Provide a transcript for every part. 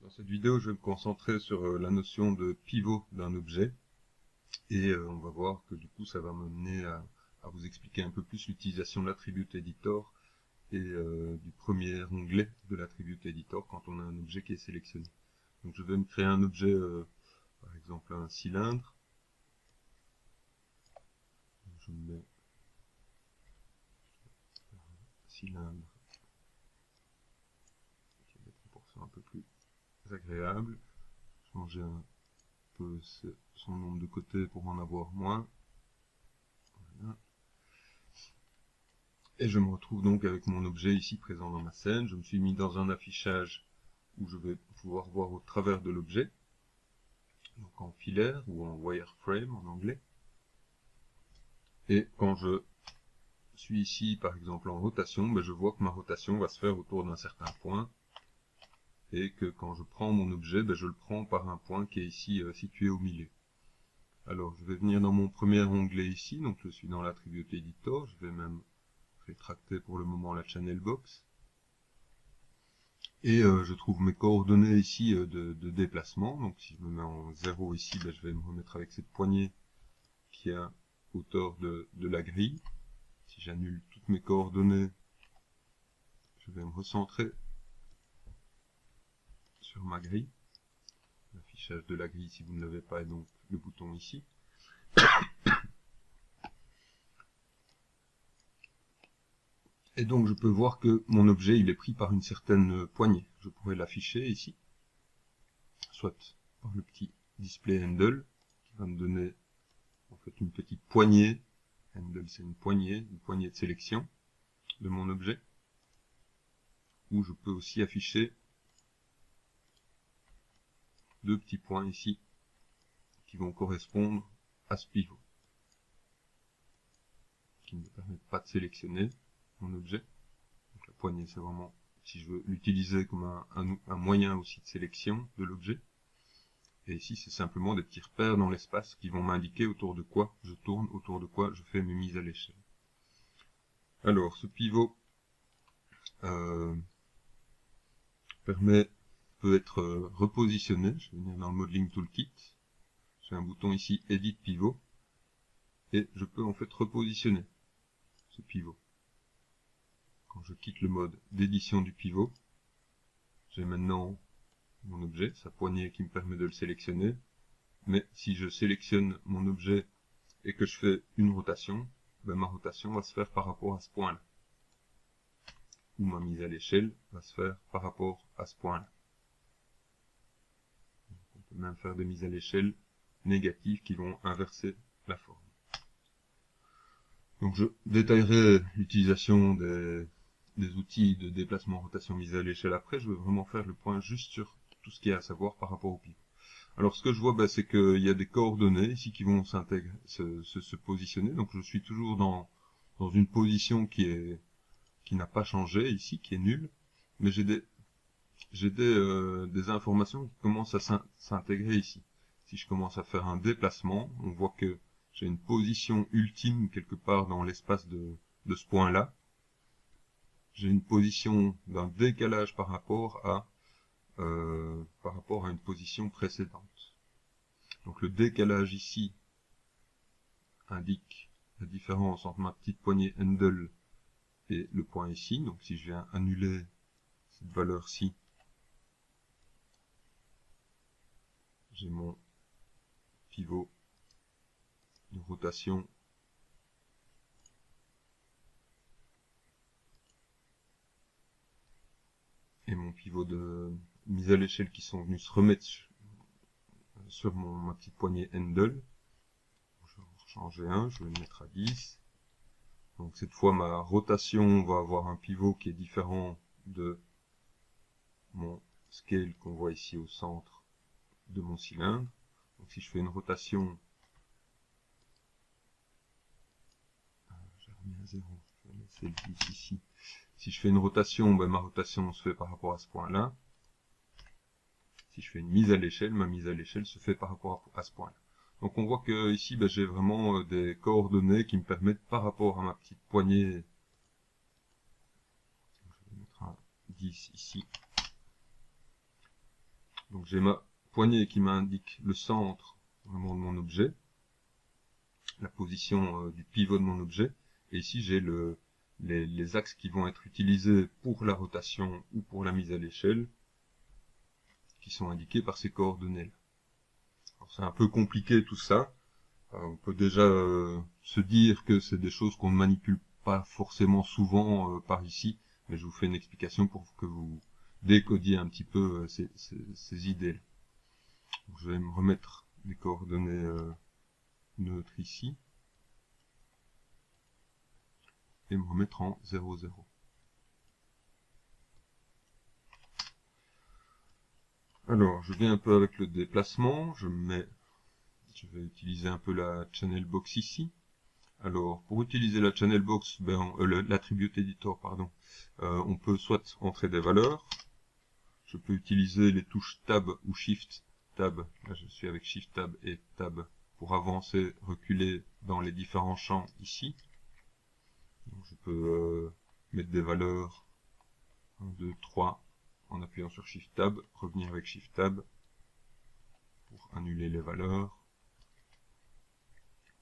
Dans cette vidéo, je vais me concentrer sur la notion de pivot d'un objet et on va voir que du coup ça va m'amener à vous expliquer un peu plus l'utilisation de l'Attribute Editor et du premier onglet de l'Attribute Editor quand on a un objet qui est sélectionné. Donc je vais me créer un objet, par exemple un cylindre. Je me mets un cylindre qui a des proportions un peu plus agréables. Changer un peu son nombre de côtés pour en avoir moins. Voilà. Et je me retrouve donc avec mon objet ici présent dans ma scène. Je me suis mis dans un affichage où je vais pouvoir voir au travers de l'objet, donc en filaire ou en wireframe en anglais. Et quand je suis ici par exemple en rotation, je vois que ma rotation va se faire autour d'un certain point, et que quand je prends mon objet, je le prends par un point qui est ici situé au milieu. Alors je vais venir dans mon premier onglet ici, donc je suis dans l'Attribute Editor, je vais même rétracter pour le moment la channel box. Et je trouve mes coordonnées ici de déplacement. Donc si je me mets en 0 ici, je vais me remettre avec cette poignée qui est à hauteur de la grille. Si j'annule toutes mes coordonnées, je vais me recentrer sur ma grille. L'affichage de la grille, si vous ne l'avez pas, est donc le bouton ici. Et donc je peux voir que mon objet il est pris par une certaine poignée. Je pourrais l'afficher ici, soit par le petit display handle, qui va me donner en fait une petite poignée. Handle c'est une poignée de sélection de mon objet. Ou je peux aussi afficher deux petits points ici qui vont correspondre à ce pivot, qui ne me permettent pas de sélectionner mon objet. Donc la poignée c'est vraiment si je veux l'utiliser comme un moyen aussi de sélection de l'objet. Et ici c'est simplement des petits repères dans l'espace qui vont m'indiquer autour de quoi je tourne, autour de quoi je fais mes mises à l'échelle. Alors ce pivot peut être repositionné. Je vais venir dans le Modeling Toolkit. J'ai un bouton ici Edit Pivot. Et je peux en fait repositionner ce pivot. Quand je quitte le mode d'édition du pivot, j'ai maintenant mon objet, sa poignée qui me permet de le sélectionner. Mais si je sélectionne mon objet et que je fais une rotation, ma rotation va se faire par rapport à ce point-là. Ou ma mise à l'échelle va se faire par rapport à ce point-là. On peut même faire des mises à l'échelle négatives qui vont inverser la forme. Donc je détaillerai l'utilisation des outils de déplacement, rotation, mise à l'échelle après. Je vais vraiment faire le point juste sur tout ce qu'il y a à savoir par rapport au pivot. Alors ce que je vois, c'est qu'il y a des coordonnées ici qui vont s'intégrer, se positionner. Donc je suis toujours dans une position qui n'a pas changé ici, qui est nulle. Mais j'ai des informations qui commencent à s'intégrer ici. Si je commence à faire un déplacement, on voit que j'ai une position ultime quelque part dans l'espace de ce point-là. J'ai une position d'un décalage par rapport à une position précédente. Donc le décalage ici indique la différence entre ma petite poignée handle et le point ici. Donc si je viens annuler cette valeur-ci, j'ai mon pivot de rotation et mon pivot de mise à l'échelle qui sont venus se remettre sur ma petite poignée handle. Je vais en changer un, je vais le mettre à 10. Donc cette fois ma rotation va avoir un pivot qui est différent de mon scale qu'on voit ici au centre de mon cylindre. Donc si je fais une rotation, j'ai remis à 0, je vais laisser le 10 ici. Si je fais une rotation, ma rotation se fait par rapport à ce point-là. Si je fais une mise à l'échelle, ma mise à l'échelle se fait par rapport à ce point-là. Donc on voit que ici j'ai vraiment des coordonnées qui me permettent par rapport à ma petite poignée, je vais mettre un 10 ici, Donc j'ai ma poignée qui m'indique le centre vraiment de mon objet, la position du pivot de mon objet, et ici j'ai les axes qui vont être utilisés pour la rotation ou pour la mise à l'échelle, qui sont indiqués par ces coordonnées-là. C'est un peu compliqué tout ça. On peut déjà se dire que c'est des choses qu'on ne manipule pas forcément souvent par ici, mais je vous fais une explication pour que vous décodiez un petit peu ces idées. Donc, je vais me remettre des coordonnées neutres ici et me remettre en 0, 0. Alors, je viens un peu avec le déplacement, je vais utiliser un peu la channel box ici. Alors, pour utiliser la channel box, l'attribute editor, pardon, on peut soit entrer des valeurs, je peux utiliser les touches tab ou shift tab, là je suis avec shift tab et tab pour avancer, reculer dans les différents champs ici. Donc, je peux mettre des valeurs 1, 2, 3 en appuyant sur shift tab, revenir avec shift tab pour annuler les valeurs.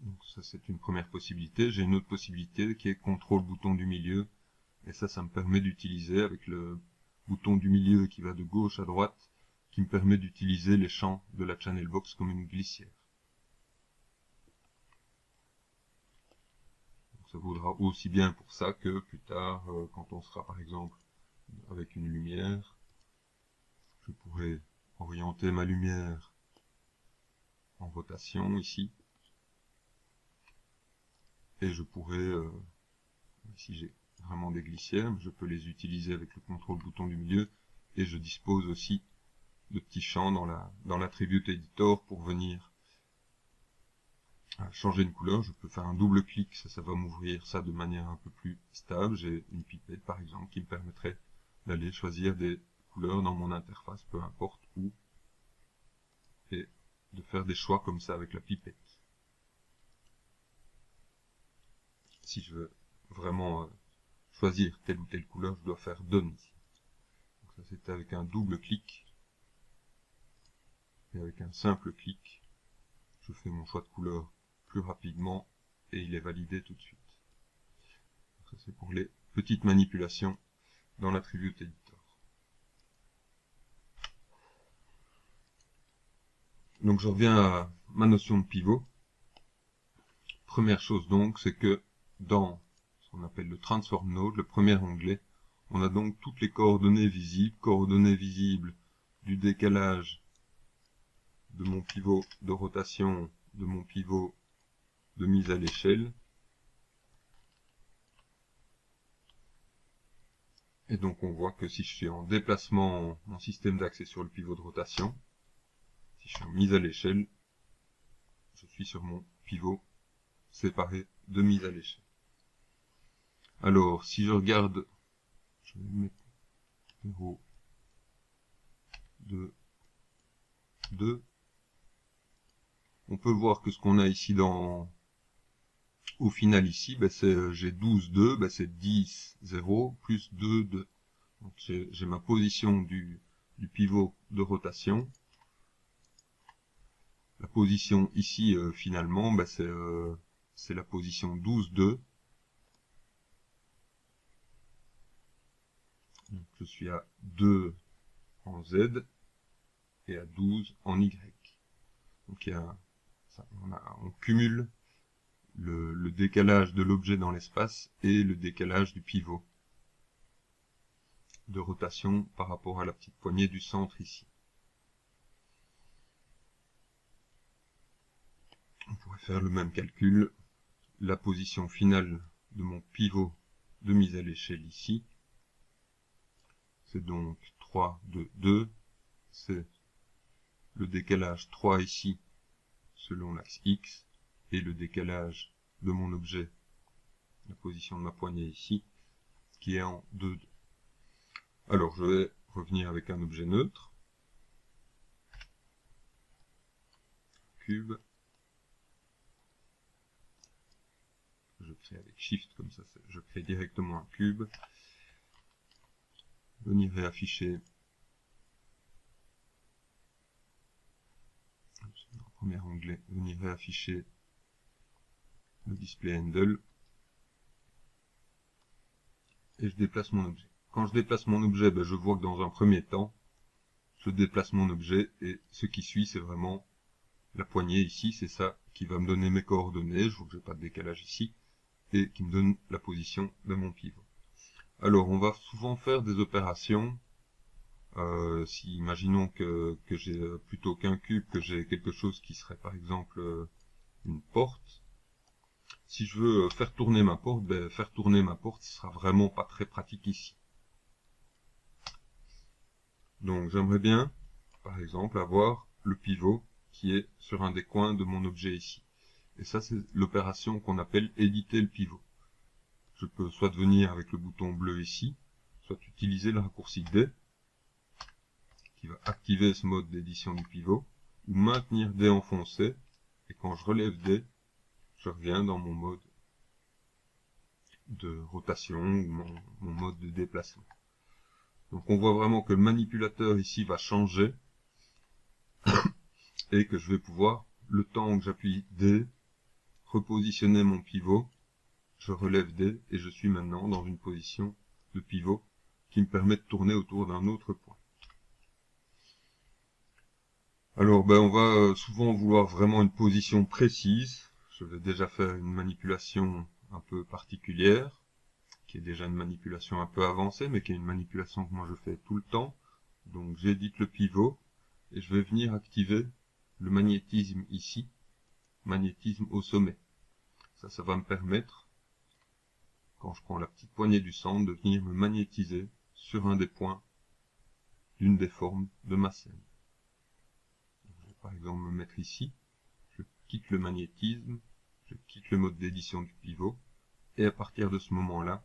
Donc ça c'est une première possibilité. J'ai une autre possibilité qui est contrôle bouton du milieu. Et ça me permet d'utiliser avec le bouton du milieu qui va de gauche à droite, qui me permet d'utiliser les champs de la channel box comme une glissière. Donc ça vaudra aussi bien pour ça que plus tard, quand on sera par exemple avec une lumière, je pourrais orienter ma lumière en rotation ici. Et je pourrais, si j'ai vraiment des glissières, je peux les utiliser avec le contrôle bouton du milieu, et je dispose aussi de petits champs dans l'attribute editor pour venir changer une couleur. Je peux faire un double clic, ça va m'ouvrir ça de manière un peu plus stable. J'ai une pipette par exemple qui me permettrait d'aller choisir des couleurs dans mon interface, peu importe où, et de faire des choix comme ça avec la pipette. Si je veux vraiment choisir telle ou telle couleur, je dois faire Done ici. Donc ça c'est avec un double clic. Et avec un simple clic, je fais mon choix de couleur plus rapidement et il est validé tout de suite. Donc ça c'est pour les petites manipulations dans l'attribute editor. Donc je reviens à ma notion de pivot. Première chose donc, c'est que dans ce qu'on appelle le Transform Node, le premier onglet, on a donc toutes les coordonnées visibles du décalage de mon pivot de rotation, de mon pivot de mise à l'échelle. Et donc on voit que si je suis en déplacement, mon système d'axe est sur le pivot de rotation. Si je suis en mise à l'échelle, je suis sur mon pivot séparé de mise à l'échelle. Alors, si je regarde, je vais mettre 0, 2, 2. On peut voir que ce qu'on a ici au final ici, j'ai 12, 2, c'est 10, 0, plus 2, 2. Donc j'ai ma position du pivot de rotation. La position ici, finalement, c'est la position 12, 2. Donc je suis à 2 en Z et à 12 en Y. Donc on cumule le décalage de l'objet dans l'espace et le décalage du pivot de rotation par rapport à la petite poignée du centre ici. On pourrait faire le même calcul. La position finale de mon pivot de mise à l'échelle ici, c'est donc 3, 2, 2. C'est le décalage 3 ici selon l'axe X et le décalage de mon objet, la position de ma poignée ici, qui est en 2, 2. Alors je vais revenir avec un objet neutre, cube, je crée avec Shift, comme ça je crée directement un cube, venir réafficher premier onglet, venir réafficher le display handle. Et je déplace mon objet. Quand je déplace mon objet, je vois que dans un premier temps, je déplace mon objet et ce qui suit, c'est vraiment la poignée ici. C'est ça qui va me donner mes coordonnées. Je vois que j'ai pas de décalage ici et qui me donne la position de mon pivot. Alors, on va souvent faire des opérations. Si imaginons que j'ai plutôt qu'un cube, que j'ai quelque chose qui serait par exemple une porte. Si je veux faire tourner ma porte, ce sera vraiment pas très pratique ici. Donc j'aimerais bien, par exemple, avoir le pivot qui est sur un des coins de mon objet ici. Et ça, c'est l'opération qu'on appelle éditer le pivot. Je peux soit venir avec le bouton bleu ici, soit utiliser le raccourci D, qui va activer ce mode d'édition du pivot, ou maintenir D enfoncé, et quand je relève D, je reviens dans mon mode de rotation ou mon mode de déplacement. Donc on voit vraiment que le manipulateur ici va changer et que je vais pouvoir, le temps que j'appuie D, repositionner mon pivot, je relève D et je suis maintenant dans une position de pivot qui me permet de tourner autour d'un autre point. Alors on va souvent vouloir vraiment une position précise. Je vais déjà faire une manipulation un peu particulière, qui est déjà une manipulation un peu avancée, mais qui est une manipulation que moi je fais tout le temps. Donc j'édite le pivot, et je vais venir activer le magnétisme ici, magnétisme au sommet. Ça va me permettre, quand je prends la petite poignée du centre, de venir me magnétiser sur un des points d'une des formes de ma scène. Donc, je vais par exemple me mettre ici, je quitte le magnétisme, je quitte le mode d'édition du pivot, et à partir de ce moment-là,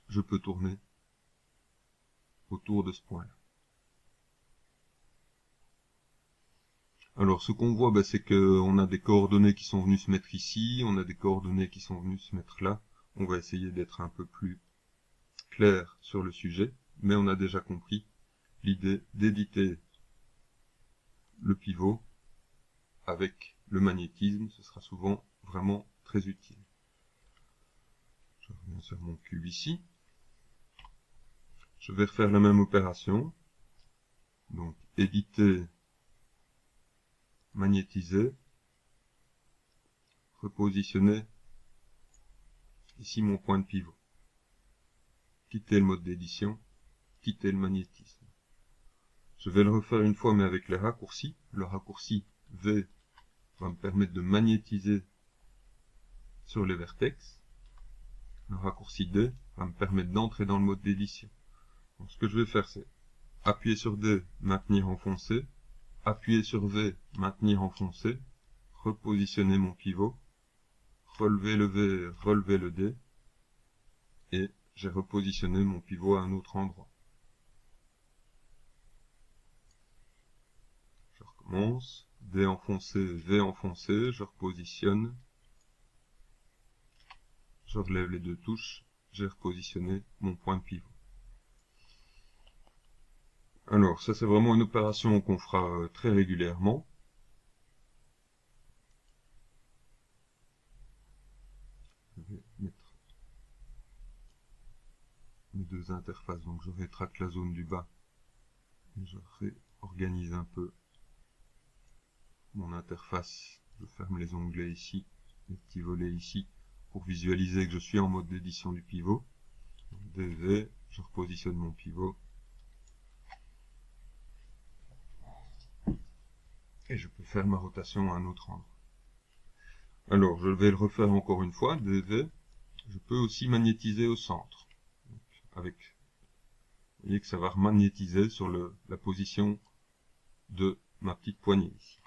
je peux tourner autour de ce point-là. Alors ce qu'on voit, c'est qu'on a des coordonnées qui sont venues se mettre ici, on a des coordonnées qui sont venues se mettre là. On va essayer d'être un peu plus clair sur le sujet, mais on a déjà compris l'idée d'éditer le pivot avec le magnétisme. Ce sera souvent vraiment très utile. Je reviens sur mon cube ici. Je vais refaire la même opération. Donc éditer, magnétiser, repositionner ici mon point de pivot. Quitter le mode d'édition, quitter le magnétisme. Je vais le refaire une fois mais avec les raccourcis. Le raccourci V va me permettre de magnétiser sur les vertex. Le raccourci D va me permettre d'entrer dans le mode d'édition. Donc ce que je vais faire, c'est appuyer sur D, maintenir enfoncé, appuyer sur V, maintenir enfoncé, repositionner mon pivot, relever le V, relever le D, et j'ai repositionné mon pivot à un autre endroit. Je recommence, D enfoncé, V enfoncé, je repositionne, je relève les deux touches, j'ai repositionné mon point de pivot. Alors, ça c'est vraiment une opération qu'on fera très régulièrement. Je vais mettre mes deux interfaces, donc je rétracte la zone du bas et je réorganise un peu mon interface. Je ferme les onglets ici, les petits volets ici, pour visualiser que je suis en mode d'édition du pivot. DV, je repositionne mon pivot. Et je peux faire ma rotation à un autre endroit. Alors, je vais le refaire encore une fois, DV. Je peux aussi magnétiser au centre. Donc, vous voyez que ça va remagnétiser sur la position de ma petite poignée ici.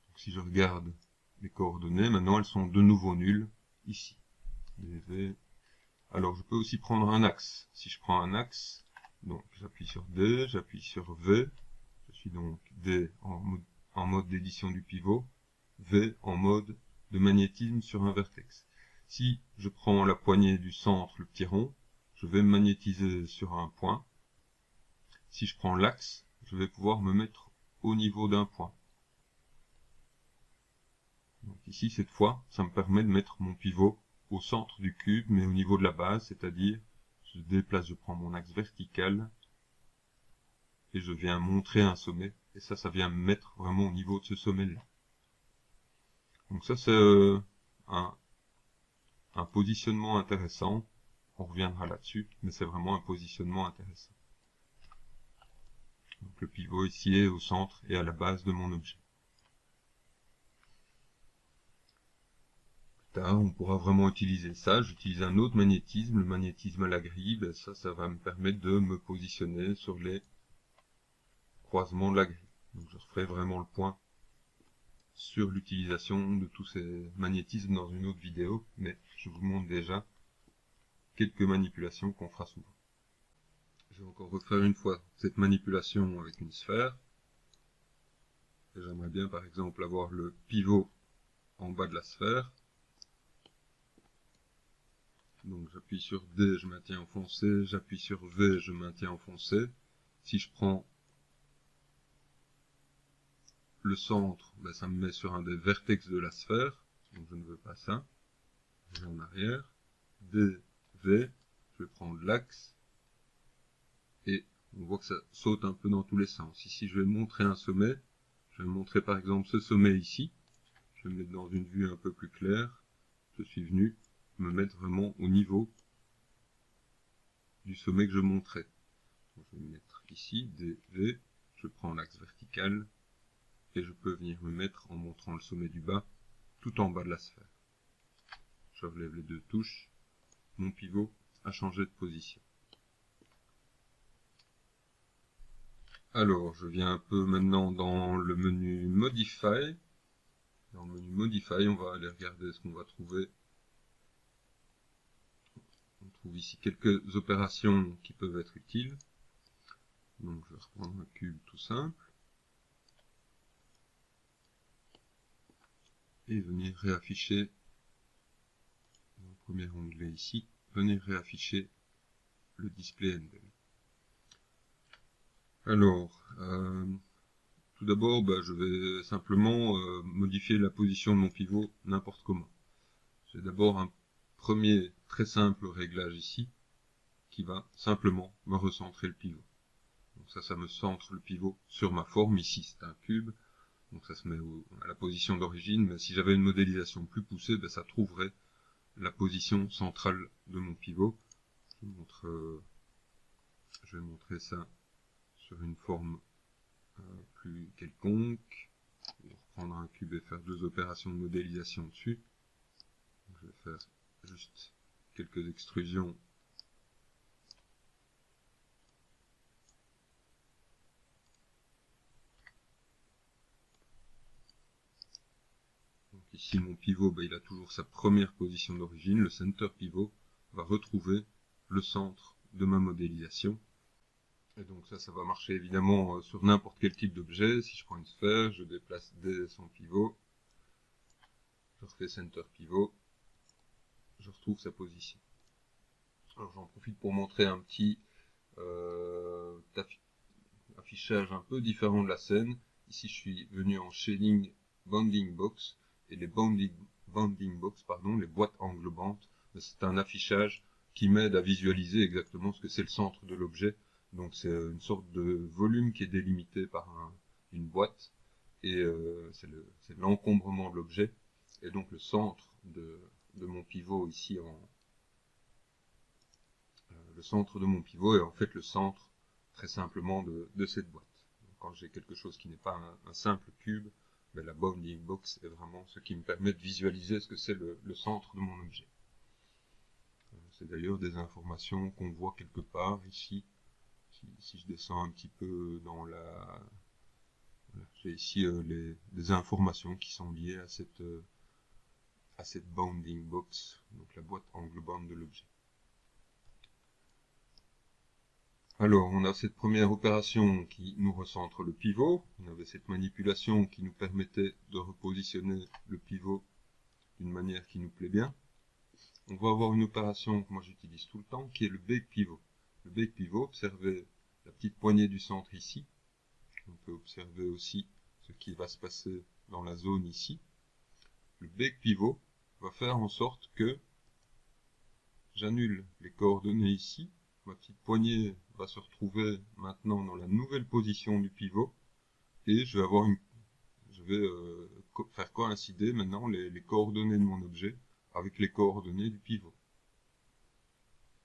Donc, si je regarde les coordonnées, maintenant elles sont de nouveau nulles ici. DV. Alors, je peux aussi prendre un axe. Si je prends un axe, donc j'appuie sur D, j'appuie sur V. Je suis donc D en mode d'édition du pivot, V en mode de magnétisme sur un vertex. Si je prends la poignée du centre, le petit rond, je vais me magnétiser sur un point. Si je prends l'axe, je vais pouvoir me mettre au niveau d'un point. Donc ici, cette fois, ça me permet de mettre mon pivot au centre du cube, mais au niveau de la base, c'est-à-dire, je déplace, je prends mon axe vertical, et je viens montrer un sommet, et ça vient me mettre vraiment au niveau de ce sommet-là. Donc ça, c'est un positionnement intéressant. On reviendra là-dessus, mais c'est vraiment un positionnement intéressant. Donc le pivot ici est au centre et à la base de mon objet. Plus tard, on pourra vraiment utiliser ça. J'utilise un autre magnétisme, le magnétisme à la grille. Ben ça va me permettre de me positionner sur les croisements de la grille. Donc je referai vraiment le point sur l'utilisation de tous ces magnétismes dans une autre vidéo, mais je vous montre déjà quelques manipulations qu'on fera souvent. Je vais encore refaire une fois cette manipulation avec une sphère. J'aimerais bien par exemple avoir le pivot en bas de la sphère. Donc j'appuie sur D, je maintiens enfoncé, j'appuie sur V, je maintiens enfoncé. Si je prends le centre, ben ça me met sur un des vertex de la sphère, donc je ne veux pas ça. Je vais en arrière, D, V, je vais prendre l'axe, et on voit que ça saute un peu dans tous les sens. Ici je vais montrer un sommet, je vais montrer par exemple ce sommet ici, je vais me mettre dans une vue un peu plus claire, je suis venu me mettre vraiment au niveau du sommet que je montrais. Donc, je vais me mettre ici, D, V, je prends l'axe vertical, et je peux venir me mettre en montrant le sommet du bas, tout en bas de la sphère. Je relève les deux touches, mon pivot a changé de position. Alors, je viens un peu maintenant dans le menu Modify. Dans le menu Modify, on va aller regarder ce qu'on va trouver. On trouve ici quelques opérations qui peuvent être utiles. Donc, je vais reprendre un cube tout simple. Et venir réafficher, dans le premier onglet ici, venir réafficher le display handle. Alors, tout d'abord, je vais simplement modifier la position de mon pivot n'importe comment. J'ai d'abord un premier très simple réglage ici, qui va simplement me recentrer le pivot. Donc ça me centre le pivot sur ma forme. Ici, c'est un cube, donc ça se met à la position d'origine, mais si j'avais une modélisation plus poussée, ça trouverait la position centrale de mon pivot. Je vais montrer ça sur une forme plus quelconque. Je vais reprendre un cube et faire deux opérations de modélisation dessus. Donc, je vais faire juste quelques extrusions. Donc ici mon pivot, il a toujours sa première position d'origine. Le center pivot va retrouver le centre de ma modélisation. Et donc ça va marcher évidemment sur n'importe quel type d'objet. Si je prends une sphère, je déplace D son pivot, je refais center pivot, je retrouve sa position. Alors j'en profite pour montrer un petit affichage un peu différent de la scène. Ici je suis venu en shading bounding box, et les bounding box, les boîtes englobantes, c'est un affichage qui m'aide à visualiser exactement ce que c'est le centre de l'objet. Donc c'est une sorte de volume qui est délimité par une boîte, et c'est l'encombrement de l'objet, et donc le centre de mon pivot ici le centre de mon pivot est en fait le centre très simplement de cette boîte. Donc, quand j'ai quelque chose qui n'est pas un simple cube, la bounding box est vraiment ce qui me permet de visualiser ce que c'est le centre de mon objet. C'est d'ailleurs des informations qu'on voit quelque part ici. Si je descends un petit peu dans la... Voilà, j'ai ici des informations qui sont liées à cette bounding box, donc la boîte englobante de l'objet. Alors, on a cette première opération qui nous recentre le pivot. On avait cette manipulation qui nous permettait de repositionner le pivot d'une manière qui nous plaît bien. On va avoir une opération que moi j'utilise tout le temps, qui est le bake pivot. Le bake pivot, observez la petite poignée du centre ici. On peut peut observer aussi ce qui va se passer dans la zone ici. Le bake pivot va faire en sorte que j'annule les coordonnées ici. Ma petite poignée va se retrouver maintenant dans la nouvelle position du pivot et je vais faire coïncider maintenant les coordonnées de mon objet avec les coordonnées du pivot.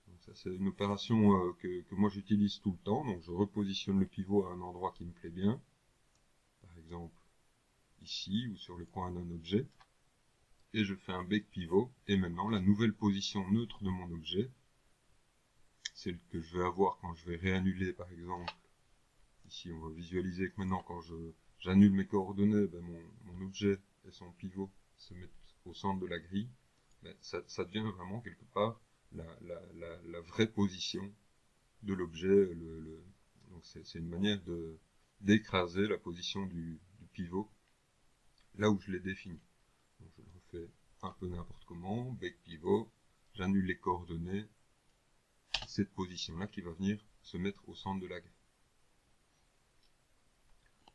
Donc ça, c'est une opération que moi j'utilise tout le temps. Donc je repositionne le pivot à un endroit qui me plaît bien, par exemple ici ou sur le coin d'un objet, et je fais un bake pivot, et maintenant la nouvelle position neutre de mon objet, celle que je vais avoir quand je vais réannuler par exemple. Ici on va visualiser que maintenant quand j'annule mes coordonnées, ben mon objet et son pivot se mettent au centre de la grille. Ben ça devient vraiment quelque part la vraie position de l'objet. Donc c'est une manière d'écraser la position du pivot là où je l'ai défini. Donc je le refais un peu n'importe comment, bake pivot, j'annule les coordonnées, cette position-là qui va venir se mettre au centre de la grille.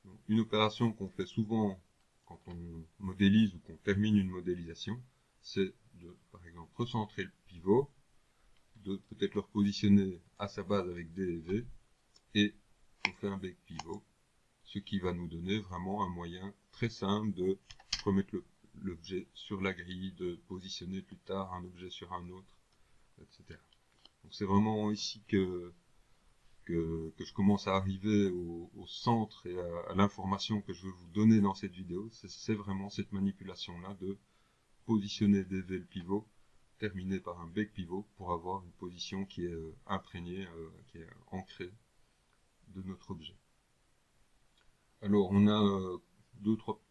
Donc, une opération qu'on fait souvent quand on modélise ou qu'on termine une modélisation, c'est de, par exemple, recentrer le pivot, de peut-être le repositionner à sa base avec D et V, et on fait un bake pivot, ce qui va nous donner vraiment un moyen très simple de remettre l'objet sur la grille, de positionner plus tard un objet sur un autre, etc. Donc c'est vraiment ici que je commence à arriver au centre et à l'information que je veux vous donner dans cette vidéo. C'est vraiment cette manipulation-là de positionner des V le pivot, terminé par un bake pivot, pour avoir une position qui est imprégnée, qui est ancrée de notre objet. Alors on a deux, trois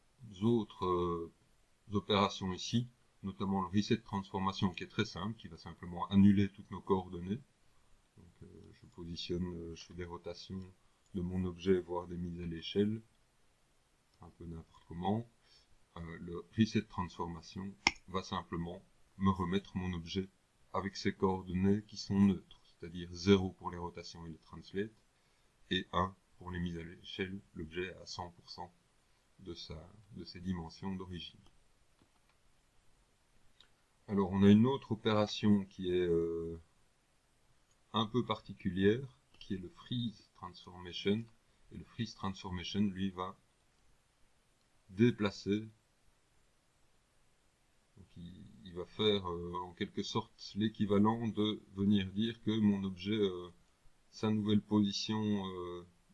autres opérations ici, notamment le reset transformation qui est très simple, qui va simplement annuler toutes nos coordonnées. Donc, je positionne, je fais des rotations de mon objet, voire des mises à l'échelle, un peu n'importe comment. Le reset transformation va simplement me remettre mon objet avec ses coordonnées qui sont neutres, c'est-à-dire 0 pour les rotations et les translates, et 1 pour les mises à l'échelle, l'objet est à 100% de ses dimensions d'origine. Alors on a une autre opération qui est un peu particulière, qui est le freeze transformation, et le freeze transformation lui va déplacer, donc il va faire en quelque sorte l'équivalent de venir dire que mon objet, sa nouvelle position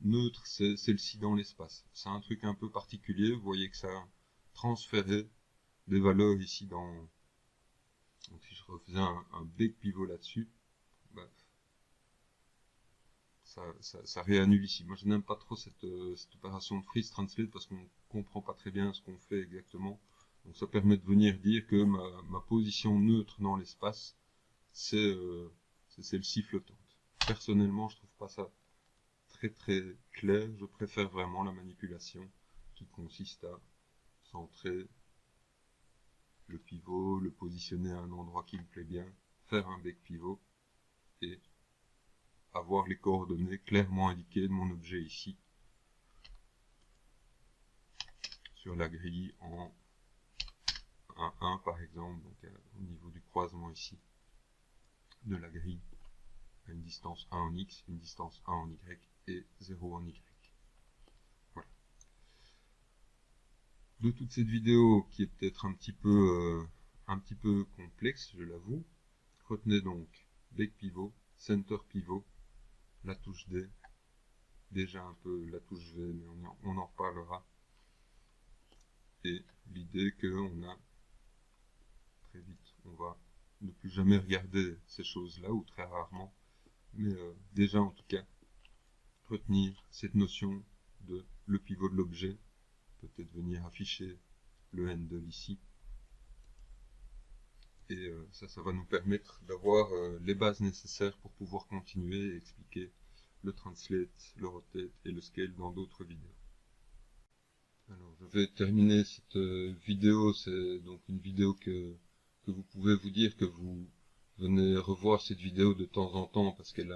neutre, c'est celle-ci dans l'espace. C'est un truc un peu particulier, vous voyez que ça a transféré des valeurs ici dans... Donc si je refaisais un bake pivot là-dessus, bah, ça réannule ici. Moi je n'aime pas trop cette opération de freeze translate parce qu'on comprend pas très bien ce qu'on fait exactement. Donc ça permet de venir dire que ma position neutre dans l'espace, c'est celle-ci flottante. Personnellement, je trouve pas ça très très clair. Je préfère vraiment la manipulation qui consiste à centrer le pivot, le positionner à un endroit qui me plaît bien, faire un bake pivot et avoir les coordonnées clairement indiquées de mon objet ici sur la grille en 1 par exemple, donc au niveau du croisement ici de la grille, à une distance 1 en X, une distance 1 en Y et 0 en Y. Voilà. De toute cette vidéo qui est peut-être un petit peu complexe, je l'avoue, retenez donc bake pivot, center pivot, la touche D, déjà un peu la touche V, mais on en reparlera, et l'idée qu'on a très vite, on va ne plus jamais regarder ces choses-là, ou très rarement, mais déjà en tout cas, retenir cette notion de le pivot de l'objet, peut-être venir afficher le handle ici, et ça va nous permettre d'avoir les bases nécessaires pour pouvoir continuer et expliquer le translate, le rotate et le scale dans d'autres vidéos. Alors je vais terminer cette vidéo, c'est donc une vidéo que vous pouvez vous dire que vous venez revoir cette vidéo de temps en temps parce qu'elle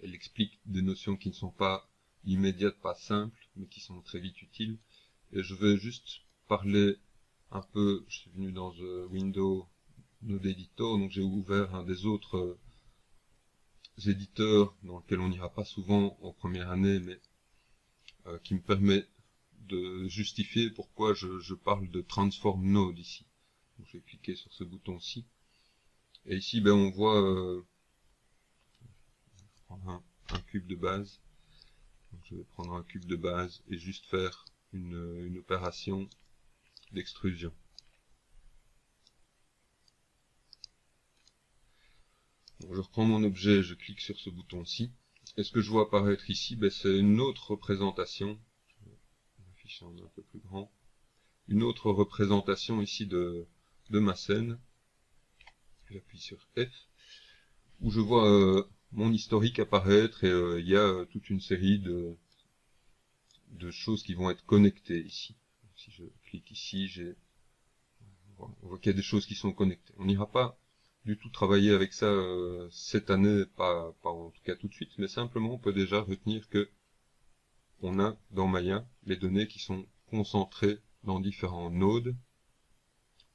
elle explique des notions qui ne sont pas immédiates, pas simples, mais qui sont très vite utiles. Et je vais juste parler un peu, je suis venu dans Windows Node Editor, donc j'ai ouvert un des autres éditeurs dans lequel on n'ira pas souvent en première année, mais qui me permet de justifier pourquoi je parle de Transform Node ici. Donc, je vais cliquer sur ce bouton-ci. Et ici, ben, on voit prendre un cube de base. Donc, je vais prendre un cube de base et juste faire une opération d'extrusion. Donc, je reprends mon objet, je clique sur ce bouton-ci. Et ce que je vois apparaître ici, ben, c'est une autre représentation. Je vais afficher en un peu plus grand. Une autre représentation ici de ma scène. J'appuie sur F, où je vois mon historique apparaître et il y a toute une série de choses qui vont être connectées ici. Si je clique ici, on voit qu'il y a des choses qui sont connectées. On n'ira pas du tout travailler avec ça cette année, pas en tout cas tout de suite, mais simplement on peut déjà retenir que on a dans Maya les données qui sont concentrées dans différents nodes.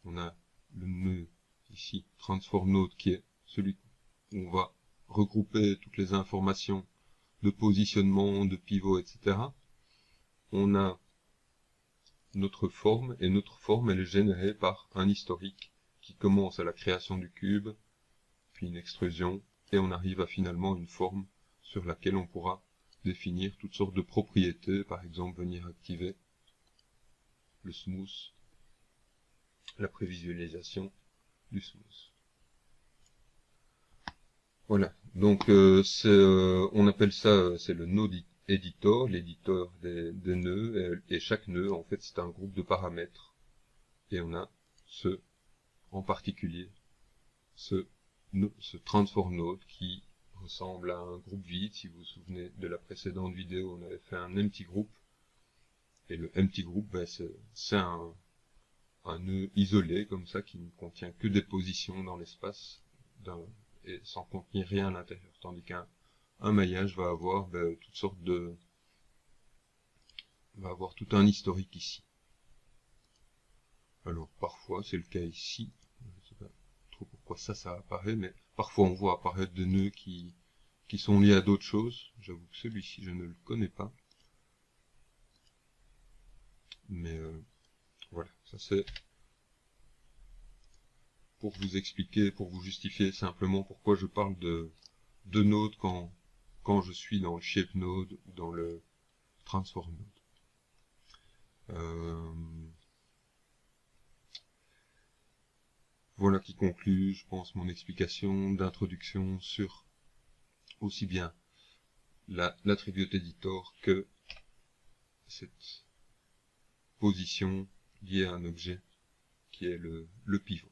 On a le nœud ici, Transform Node, qui est celui où on va regrouper toutes les informations de positionnement, de pivot, etc. On a notre forme, et notre forme, elle est générée par un historique qui commence à la création du cube, puis une extrusion, et on arrive à finalement une forme sur laquelle on pourra définir toutes sortes de propriétés, par exemple venir activer le smooth, la prévisualisation du smooth. Voilà, donc on appelle ça, c'est le node editor, l'éditeur des nœuds, et chaque nœud, en fait, c'est un groupe de paramètres. Et on a en particulier, ce transform node qui ressemble à un groupe vide. Si vous vous souvenez de la précédente vidéo, on avait fait un empty group. Et le empty group, ben, c'est un nœud isolé, comme ça, qui ne contient que des positions dans l'espace, et sans contenir rien à l'intérieur. Tandis qu'un maillage va avoir toutes sortes va avoir tout un historique ici. Alors parfois, c'est le cas ici, je ne sais pas trop pourquoi ça apparaît, mais parfois on voit apparaître des nœuds qui sont liés à d'autres choses. J'avoue que celui-ci, je ne le connais pas. Mais voilà, ça c'est pour vous expliquer, pour vous justifier simplement pourquoi je parle de node quand je suis dans le shape node ou dans le transform node. Voilà qui conclut, je pense, mon explication d'introduction sur aussi bien l'attribute editor que cette position liée à un objet qui est le pivot.